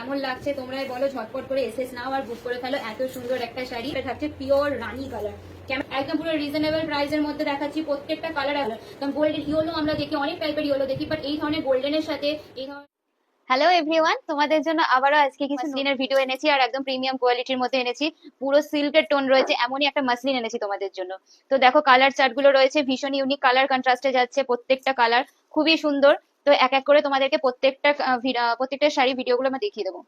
কেমন লাগছে তোমরাই বলো, ঝটপট করে এসএস নাও আর বুক করে ফেলো। এত সুন্দর একটা শাড়ি, এটা থাকছে পিওর রানী কালার, একদম পুরো রিজনেবল প্রাইসের মধ্যে দেখাচ্ছি। প্রত্যেকটা কালার আলাদা, কারণ গোল্ডেন ইয়েলো আমরা দেখি, অনেক টাইপের ইয়েলো দেখি, বাট এই ধরনের গোল্ডেনের সাথে এই ধরনের। হ্যালো এভরিওয়ান, তোমাদের জন্য আবারও আজকে কিছু দিনের ভিডিও এনেছি আর একদম প্রিমিয়াম কোয়ালিটির মধ্যে এনেছি। পুরো সিল্কের টোন রয়েছে, এমনই একটা মাসলিন এনেছি তোমাদের জন্য। তো দেখো কালার চার্ট গুলো রয়েছে, ভীষণ ইউনিক কালার কন্ট্রাস্টে যাচ্ছে প্রত্যেকটা কালার, খুবই সুন্দর। তো এক এক করে তোমাদেরকে প্রত্যেকটা শাড়ি ভিডিওগুলো আমি দেখিয়ে দেবো।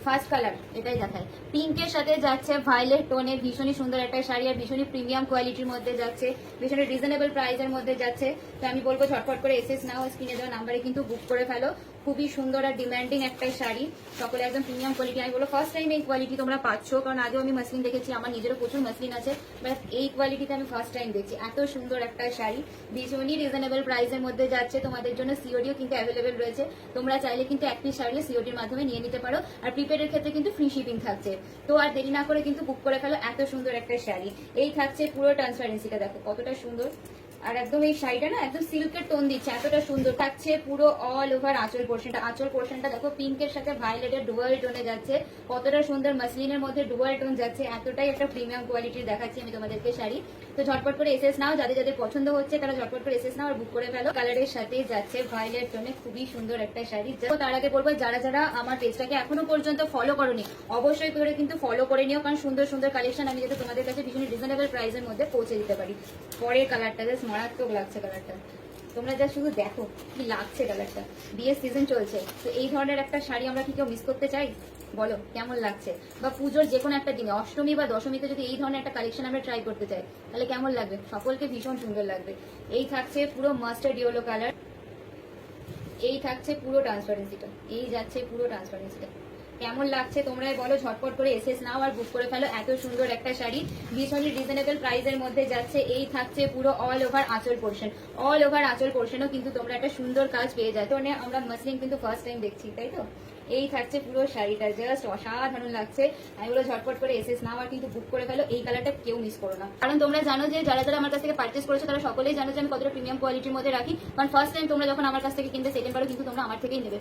ফার্স্ট কালার এটাই দেখায়, পিঙ্কের সাথে যাচ্ছে ভায়োলেট টোনে, ভীষণই সুন্দর একটা শাড়ি আর ভীষণই প্রিমিয়াম কোয়ালিটির মধ্যে যাচ্ছে, ভীষণই রিজনেবল প্রাইসের মধ্যে যাচ্ছে। তো আমি বলবো ঝটপট করে এসএস নাও, স্ক্রিনে দেওয়া নাম্বারে কিন্তু বুক করে ফেলো। খুবই সুন্দর আর ডিমান্ডিং একটা শাড়ি, সকলে একদম প্রিমিয়াম কোয়ালিটি। আমি বলবো ফার্স্ট টাইম এই কোয়ালিটি তোমরা পাচ্ছ, কারণ আগেও আমি মাসলিন দেখেছি, আমার নিজেরও প্রচুর মাসলিন আছে, বাট এই কোয়ালিটিতে আমি ফার্স্ট টাইম দেখছি। এত সুন্দর একটা শাড়ি ভীষণই রিজনেবল প্রাইসের মধ্যে যাচ্ছে, তোমাদের জন্য সিওডিও কিন্তু অ্যাভেলেবেল রয়েছে। তোমরা চাইলে কিন্তু এক পিস শাড়ি সিওডির মাধ্যমে নিয়ে নিতে পারো, আর প্রিপেডের ক্ষেত্রে কিন্তু ফ্রি শিপিং থাকছে। তো আর দেরি না করে কিন্তু বুক করে ফেলো, এত সুন্দর একটা শাড়ি। এই থাকছে পুরো ট্রান্সপারেন্সিটা, দেখো কতটা সুন্দর, আর একদম এই শাড়িটা না একদম সিল্কের টোন দিচ্ছে, এতটা সুন্দর থাকছে। পুরো অল ওভার আঁচল পোর্শনটা দেখো পিঙ্কের সাথে ভায়োলেটের ডুয়াল টোনে যাচ্ছে, কতটা সুন্দর মাসলিনের মধ্যে ডুয়াল টোন যাচ্ছে, এতটাই একটা প্রিমিয়াম কোয়ালিটির দেখাচ্ছি আমি তোমাদেরকে শাড়ি। তো ঝটপট করে এসএস নাও, যাদের যাদের পছন্দ হচ্ছে তারা ঝটপট করে এসএস নাও আর বুক করে ফেলো। কালারের সাথে যাচ্ছে ভায়োলেট টোনে, খুবই সুন্দর একটা শাড়ি। তার আগে বলবো, যারা যারা আমার পেজটাকে এখনো পর্যন্ত ফলো করোনি অবশ্যই করে কিন্তু ফলো করে নিও, কারণ সুন্দর সুন্দর কালেকশন আমি যাতে তোমাদের কাছে ভীষণ রিজনেবল প্রাইসের মধ্যে পৌঁছে দিতে পারি। পরের কালারটা জাস্ট মারাত্মক লাগছে কালারটা, তোমরা যা শুধু দেখো কি লাগছে কালারটা। বিয়ের সিজন চলছে, তো এই ধরনের একটা শাড়ি আমরা কি কেউ মিস করতে চাই? বলো কেমন লাগছে? বা পুজোর যে কোনো একটা দিনে, অষ্টমী বা দশমীতে যদি এই ধরনের একটা কালেকশন আমরা ট্রাই করতে চাই, তাহলে কেমন লাগবে? সকলকে ভীষণ সুন্দর লাগবে। এই থাকছে পুরো মাস্টার্ড ইয়েলো কালার, এই থাকছে পুরো ট্রান্সপারেন্সিটা, এই যাচ্ছে পুরো ট্রান্সপারেন্সিটা। কেমন লাগছে তোমরাই বলো, ঝটপট করে এসএস নাও আর বুক করে ফেলো। এত সুন্দর একটা শাড়ি ভীষণই রিজনেবল প্রাইসের মধ্যে যাচ্ছে। এই থাকছে পুরো অল ওভার আঁচল পোর্শনও কিন্তু তোমরা একটা সুন্দর কাজ পেয়ে যাচ্ছ। আমরা মাসলিন কিন্তু ফার্স্ট টাইম দেখছি, তাই তো? এই থাকছে পুরো শাড়িটা, জাস্ট অসাধারণ লাগছে। আমি বলো ঝটপট করে এসএস নাও আর কিন্তু বুক করে ফেলো, এই কালারটা কেউ মিস করো না। কারণ তোমরা জানো যে যারা যারা আমার কাছ থেকে পার্চেস করেছো তারা সকলেই জানো যে আমি কতটা প্রিমিয়াম কোয়ালিটির মধ্যে রাখি, কারণ ফার্স্ট টাইম তোমরা যখন আমার কাছ থেকে কিনতে, সেকেন্ড বারও কিন্তু তোমরা আমার থেকেই নেবে।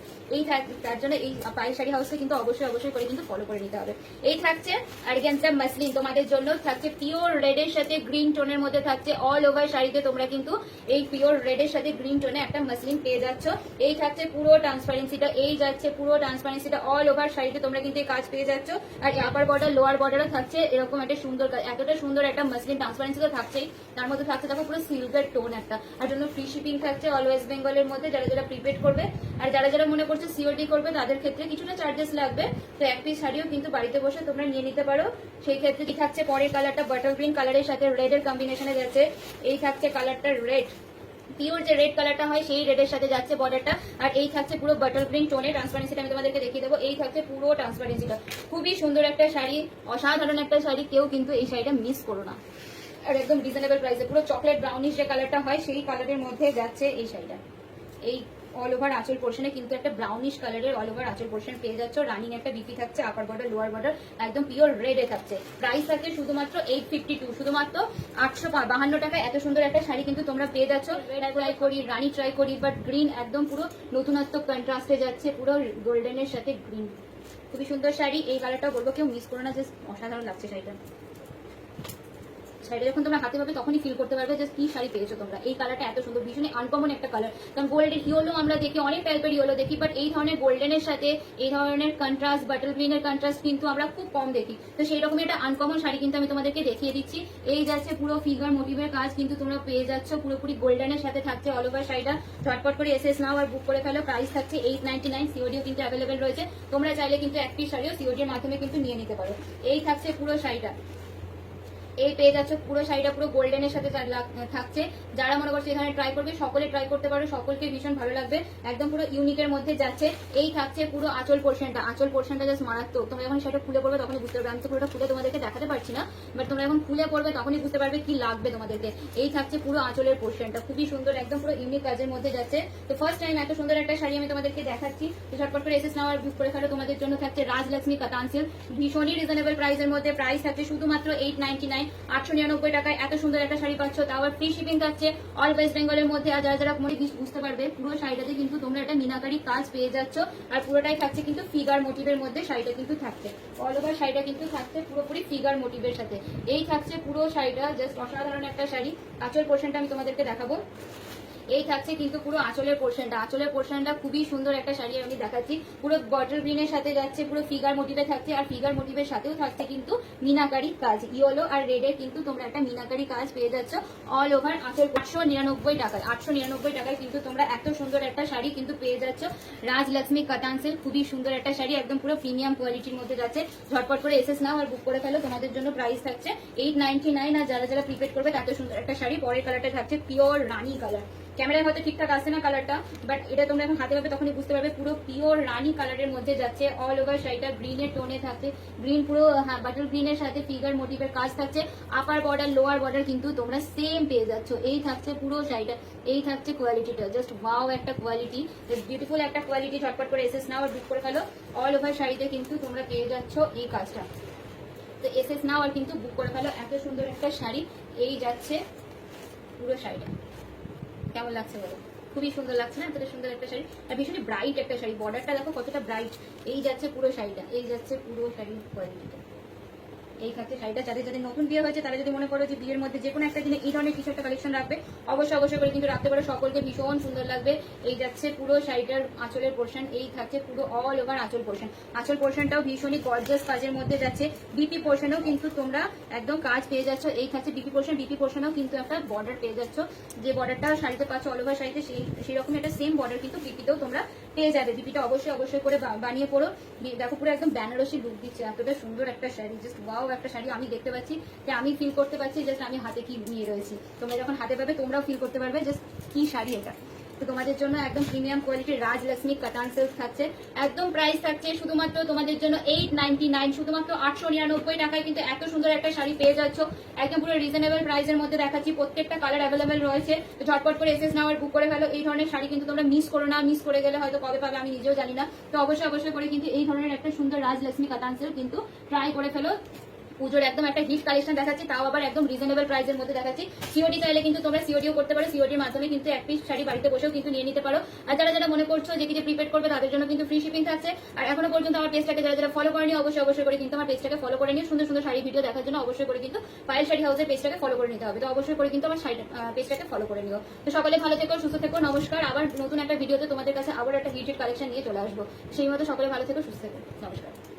তার জন্য এই পাই শাড়ি হাউসকে কিন্তু অবশ্যই করে কিন্তু ফলো করে নিতে হবে। এই থাকছে অর্গানজা মাসলিন, তোমাদের জন্য থাকছে পিওর রেডের সাথে গ্রিন টোনের মধ্যে থাকছে। অল ওভার শাড়িতে তোমরা কিন্তু এই পিওর রেডের সাথে গ্রিন টোনে একটা মাসলিন পেয়ে যাচ্ছ। এই থাকছে পুরো ট্রান্সপারেন্সিটা, এই যাচ্ছে পুরো ট্রান্সপারেন্সিটা, অল ওভার শাড়িতে তোমরা কিন্তু এই কাজ পেয়ে যাচ্ছ। আর আপার বর্ডার লোয়ার বর্ডারও থাকছে এরকম একটা সুন্দর কাজ, এতটা সুন্দর একটা মাসলিন ট্রান্সপারেন্সি তো থাকছেই, তার মধ্যে থাকছে দেখো পুরো সিল্কের টোন একটা, আর জন্য ফ্রি শিপিং থাকছে অল ওয়েস্ট বেঙ্গলের মধ্যে। যারা যারা প্রিপেড করবে আর যারা যারা মনে করছে সিওডি করবে তাদের ক্ষেত্রে কিছুটা চার্জেস লাগবে। তো এক পিস শাড়িও কিন্তু বাড়িতে বসে তোমরা নিয়ে নিতে পারো। সেই ক্ষেত্রে কি থাকছে পরের কালারটা বাটার গ্রিন কালারের সাথে রেড এর কম্বিনেশনে যাচ্ছে। এই থাকছে কালারটা রেড, পিওর যে রেড কালারটা হয় সেই রেডের সাথে যাচ্ছে বর্ডারটা। আর এই থাকছে পুরো বাটার গ্রিন টোনে, ট্রান্সপারেন্সিটা আমি তোমাদেরকে দেখিয়ে দেবো। এই থাকছে পুরো ট্রান্সপারেন্সিটা, খুবই সুন্দর একটা শাড়ি, অসাধারণ একটা শাড়ি, কেউ কিন্তু এই শাড়িটা মিস করো না। আর একদম রিজনেবল প্রাইসে পুরো চকলেট ব্রাউনিশ যে কালারটা হয় সেই কালারের মধ্যে যাচ্ছে এই শাড়িটা। এই অল ওভার আঁচল পোর্শনে কিন্তু একটা ব্রাউনিশ কালারের অল ওভার আঁচল পোর্শন পেয়ে যাচ্ছ। রানিং একটা বিপি থাকছে, আপার বর্ডার লোয়ার বর্ডার একদম পিওর রেডে থাকছে। প্রাইস থাকছে শুধুমাত্র 852, শুধুমাত্র 852 টাকা। এত সুন্দর একটা শাড়ি কিন্তু তোমরা পেয়ে যাচ্ছ। রেড ট্রাই করি, রানি ট্রাই করি, বাট গ্রিন একদম পুরো নতুনত্ব কন্ট্রাস্টে যাচ্ছে, পুরো গোল্ডেনের সাথে গ্রিন, খুবই সুন্দর শাড়ি। এই কালারটা বলবো কেউ মিস করো না, জাস্ট অসাধারণ লাগছে শাড়িটা। শাড়িটা যখন তোমরা হাতে পাবে তখনই ফিল করতে পারবে যে কি শাড়ি পেয়েছো তোমরা। এই কালারটা এত সুন্দর, ভীষণই আনকমন একটা কালার, কারণ গোল্ডের ইয়েলো আমরা দেখি, অনেক টাইপের ইয়েলো দেখি, বাট এই ধরনের গোল্ডেনের সাথে এই ধরনের কন্ট্রাস্ট, বাটল গ্রিনের কন্ট্রাস্ট কিন্তু আমরা খুব কম দেখি। তো সেই রকমই একটা আনকমন শাড়ি কিন্তু আমি তোমাদেরকে দেখিয়ে দিচ্ছি। এই যাচ্ছে পুরো ফিগার মোটিভের কাজ কিন্তু তোমরা পেয়ে যাচ্ছ, পুরোপুরি গোল্ডেনের সাথে থাকছে অল ওভার শাড়িটা। ঝটপট করে এসএস নাও আর বুক করে ফেলো। প্রাইস থাকছে 899, সিওডিও কিন্তু অ্যাভেলেবেল রয়েছে, তোমরা চাইলে কিন্তু এক পিস শাড়িও সিওডির মাধ্যমে কিন্তু নিয়ে নিতে পারো। এই থাকছে পুরো শাড়িটা, এই পেয়ে যাচ্ছে পুরো শাড়িটা পুরো গোল্ডেনের সাথে থাকছে। যারা মনে করছে এখানে ট্রাই করবে সকলে ট্রাই করতে পারো, সকলকে ভীষণ ভালো লাগবে, একদম পুরো ইউনিকের মধ্যে যাচ্ছে। এই থাকছে পুরো আঁচল পোর্শনটা জাস্ট মারাত্মক। তোমরা যখন সেটা খুলে পড়বে তখনই বুঝতে পারবে, আমি তো পুরোটা খুলে তোমাদেরকে দেখাতে পারছি না, বাট তোমরা যখন খুলে পড়বে তখনই বুঝতে পারবে কি লাগবে তোমাদেরকে। এই থাকছে পুরো আঁচলের পোর্শনটা, খুবই সুন্দর, একদম পুরো ইউনিক কাজের মধ্যে যাচ্ছে। তো ফার্স্ট টাইম এত সুন্দর একটা শাড়ি আমি তোমাদেরকে দেখাচ্ছি। তো ঝটপট করে এসএস নাও আর বুক করে ফেলো। তোমাদের জন্য থাকছে রাজলক্ষ্মী কাতান সিল্ক, ভীষণই রিজনেবল প্রাইসের মধ্যে। প্রাইস থাকছে শুধুমাত্র 899, 899 টাকায় এত সুন্দর একটা শাড়ি পাচ্ছ, তাও ফ্রি শিপিং থাকছে অল ওয়েস্ট বেঙ্গলের মধ্যে। আর যারা যারা বুঝতে পারবে, পুরো শাড়িটাতে কিন্তু তোমরা একটা মিনাকারি কাজ পেয়ে যাচ্ছ, আর পুরোটাই থাকছে কিন্তু ফিগার মোটিভের মধ্যে শাড়িটা কিন্তু থাকছে। অল ওভার শাড়িটা কিন্তু থাকছে পুরোপুরি ফিগার মোটিভের সাথে। এই থাকছে পুরো শাড়িটা, জাস্ট অসাধারণ একটা শাড়ি। আঁচল পোর্শনটা আমি তোমাদেরকে দেখাবো। এই থাকছে কিন্তু পুরো আঁচলের পোর্শনটা খুবই সুন্দর একটা শাড়ি আমি দেখাচ্ছি। পুরো বটল গ্রিনের সাথে যাচ্ছে, পুরো ফিগার মোটিভে থাকছে, আর ফিগার মোটিভের সাথেও থাকছে কিন্তু মিনাকারি কাজ, ইয়েলো আর রেডের কিন্তু তোমরা একটা মিনাকারি কাজ পেয়ে যাচ্ছ অল ওভার আঁচল। 899 টাকায় কিন্তু তোমরা এত সুন্দর একটা শাড়ি কিন্তু পেয়ে যাচ্ছ। রাজলক্ষ্মী কাতান সিল্ক, খুবই সুন্দর একটা শাড়ি, একদম পুরো প্রিমিয়াম কোয়ালিটির মধ্যে যাচ্ছে। ঝটপট করে এসএস নাও আর বুক করে ফেলো, তোমাদের জন্য প্রাইস থাকছে 899। আর যারা যারা প্রিপেড করবে এত সুন্দর একটা শাড়ি। পরের কালারটা থাকছে পিওর রানী কালার। ক্যামেরায় হয়তো ঠিকঠাক আসছে না কালারটা, বাট এটা তোমরা এখন হাতে পাবে তখনই বুঝতে পারবে। পুরো পিওর রানী কালারের মধ্যে যাচ্ছে, অল ওভার শাড়িটা গ্রিনের টোনে থাকছে, গ্রিন পুরো বাটল গ্রিনের সাথে ফিগার মোটিভের কাজ থাকছে। আপার বর্ডার লোয়ার বর্ডার কিন্তু তোমরা সেম পেয়ে যাচ্ছ। এই থাকছে পুরো শাড়িটা, এই থাকছে কোয়ালিটিটা, জাস্ট ওয়াও একটা কোয়ালিটি, জাস্ট বিউটিফুল একটা কোয়ালিটি। ঝটপট করে এসএস নাও আর বুক করে ফেলো। অল ওভার শাড়িতে কিন্তু তোমরা পেয়ে যাচ্ছ এই কাজটা, তো এসএস নাও আর কিন্তু বুক করে ফেলো। এত সুন্দর একটা শাড়ি, এই যাচ্ছে পুরো শাড়িটা। কেমন লাগছে বলো? খুবই সুন্দর লাগছে না? এতটা সুন্দর একটা শাড়ি, আর ভীষণই ব্রাইট একটা শাড়ি। বর্ডারটা দেখো কতটা ব্রাইট। এই যাচ্ছে পুরো শাড়িটা, এই যাচ্ছে পুরো শাড়ির কোয়ালিটিটা। এই খাচ্ছে শাড়িটা। যাদের যাদের নতুন বিয়ে হয়েছে তারা যদি মনে করো যে বিয়ের মধ্যে যে কোনো একটা দিনে এই ধরনের কিছু একটা কালেকশন রাখবে, অবশ্যই করে কিন্তু রাখতে পারো, সকলকে ভীষণ সুন্দর লাগবে। এই যাচ্ছে পুরো শাড়িটার আঁচলের পোর্শন, এই থাকছে পুরো অল ওভার আঁচল পোর্শন। আঁচল পোর্শনটাও ভীষণই গর্জিয়াস কাজের মধ্যে যাচ্ছে। বিপি পোর্শনেও কিন্তু তোমরা একদম কাজ পেয়ে যাচ্ছ। এই থাকছে বিপি পোর্শনেও কিন্তু একটা বর্ডার পেয়ে যাচ্ছ, যে বর্ডারটা শাড়িতে পাচ্ছ অল ওভার শাড়িতে, সেই রকম একটা সেম বর্ডার কিন্তু বিপিতেও তোমরা পেয়ে যাবে। বিপিটা অবশ্যই করে বানিয়ে পড়ো। দেখো পুরো একদম বেনারসি লুক দিচ্ছে, এতটা সুন্দর একটা শাড়ি, জাস্ট ওয়াও একটা শাড়ি। আমি দেখতে পাচ্ছি যে আমি ফিল করতে পারছি জাস্ট আমি হাতে কি নিয়ে রয়েছি। তোমরা যখন হাতে পাবে তোমরাও ফিল করতে পারবে জাস্ট কি শাড়ি এটা। তো তোমাদের জন্য একদম প্রিমিয়াম কোয়ালিটির রাজলক্ষ্মী কাতান সিল্ক থাকছে। একদম প্রাইস থাকছে শুধুমাত্র তোমাদের জন্য 899, শুধুমাত্র 899 টাকায় কিন্তু এত সুন্দর একটা শাড়ি পেয়ে যাচ্ছ। একদম পুরো রিজনেবল প্রাইসের মধ্যে দেখাচ্ছি। প্রত্যেকটা কালার অ্যাভেলেবেল রয়েছে, তো ঝটপট করে এসএস নাও আর বুক করে ফেলো। এই ধরনের শাড়ি কিন্তু তোমরা মিস করো না, মিস করে গেলে হয়তো কবে পাবে আমি নিজেও জানি না। তো অবশ্যই করে কিন্তু এই ধরনের একটা সুন্দর রাজলক্ষ্মী কাতান সিল্ক কিন্তু ট্রাই করে ফেলো। পুজোর একদম একটা হিট কালেকশন দেখাচ্ছি, তাও আবার একদম রিজনেবল প্রাইসের মধ্যে দেখাচ্ছি। সিওডি চাইলে কিন্তু তোমরা সিওডিও করতে পারো, সিওডির মাধ্যমে কিন্তু এক পিস শাড়ি বাড়িতে বসেও কিন্তু নিয়ে নিতে পারো। আর যারা যারা মনে করছো যে কিছু প্রিপেড করবে তাদের জন্য কিন্তু ফ্রি শিপিং থাকছে। আর এখনো পর্যন্ত আমার পেজটাকে যারা যারা ফলো করেনি অবশ্যই করে কিন্তু আমার পেজটাকে ফলো করে নিও। সুন্দর সুন্দর শাড়ি ভিডিও দেখার জন্য অবশ্যই করে কিন্তু পায়েল শাড়ি হাউসের পেজটাকে ফলো করে নিতে হবে। তো অবশ্যই করে কিন্তু আমার পেজটাকে ফলো করে নিও। তো সকলে ভালো থেকো, সুস্থ থেকো, নমস্কার। আবার নতুন একটা ভিডিওতে তোমাদের কাছে আবার একটা হিটেড কালেকশন নিয়ে চলে আসবো। সেই মতো সকলে ভালো থেকো, সুস্থ থেকো, নমস্কার।